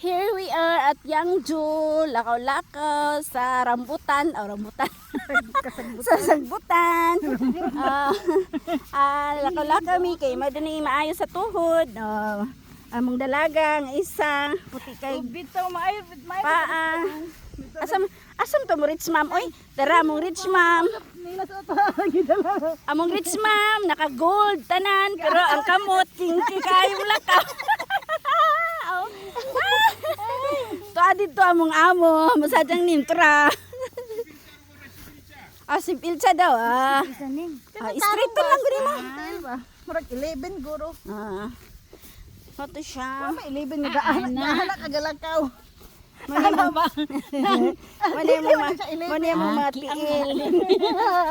Here we are at Yangju, lakaw-lakaw sa rambutan, sa sagbutan. Lakaw-lakaw mi kay madani maayo sa tuhod. Among dalaga nga isa, puti kay Bitaw maayo paa. Asam to mo rich ma'am oy, dara mong rich ma'am. nila sa ato gidala. Among rich ma'am naka gold tanan pero ang kamot kinki kayo lakaw. Dito among amo, masadyang nintra. Si Pilcha daw straight to lang guri mo. Murag 11 guro. Ito siya. May 11 nga daan na kagalakaw. Mani mo matiil.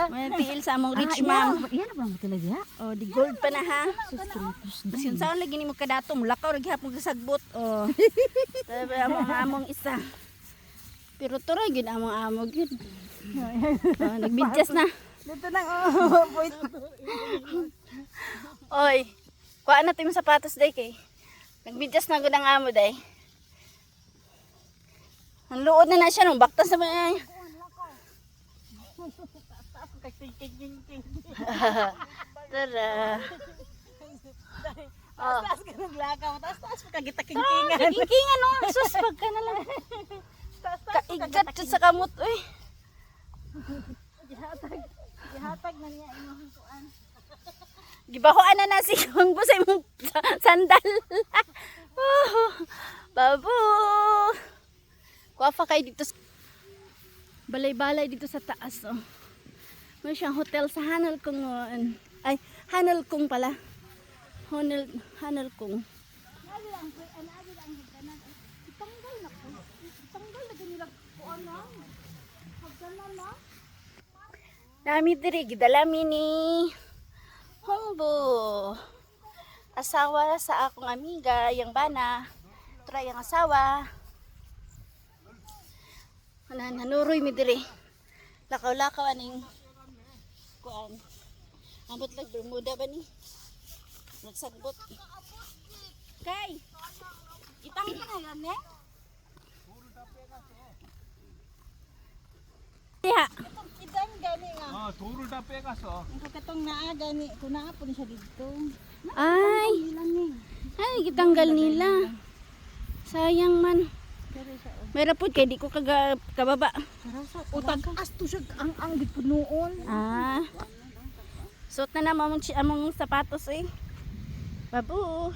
Matiil sa among rich ma'am. Iyan ba mo talaga? Oh, di gold pa na ha. Sin saan lagi ni mo kadato, lakaw ra gyapon ka sagbot. Oh. Sabi among isa. Pero tura gid among amo gid. Nagbidyas na. Dito nang point. Oy, kuha na tayong sapatos day kay. Nagbidyas na gud ang amo day. Ang luod na siya nung baktas naman ay. Tara. Taas ka naglakaw, taas pa kagita-kingkingan. Kingkingan no, suspag ka na lang. Kaigat sa kamot uy. Gihatag na niya imong kuan. Gibahoan na si Kung busay mong sandal. Babu. Kuha kayo dito sa balay-balay dito sa taas. Oh. May siyang hotel sa Hanal Kung. Ay, Hanal Kung pala. Hanal Kung. Nami diri gidalami ni Hongbo. Asawa sa akong amiga, yang bana. Try ang asawa. Nanuroy mi diri. Lakaw-lakaw aning kuan. Ambot lag Bermuda ba ni? Nagsagbot. Kay. Itang ka na yan eh. Diha. Itang gani nga. 돌을 다 빼갔어. Ang katong naa gani, kunapon siya dito. Ay. Ay, gitanggal nila. Sayang man. Mayra po kay di ko kababa. Utag asto siya ang gid noon. Suot na naman among sapatos eh. Babu.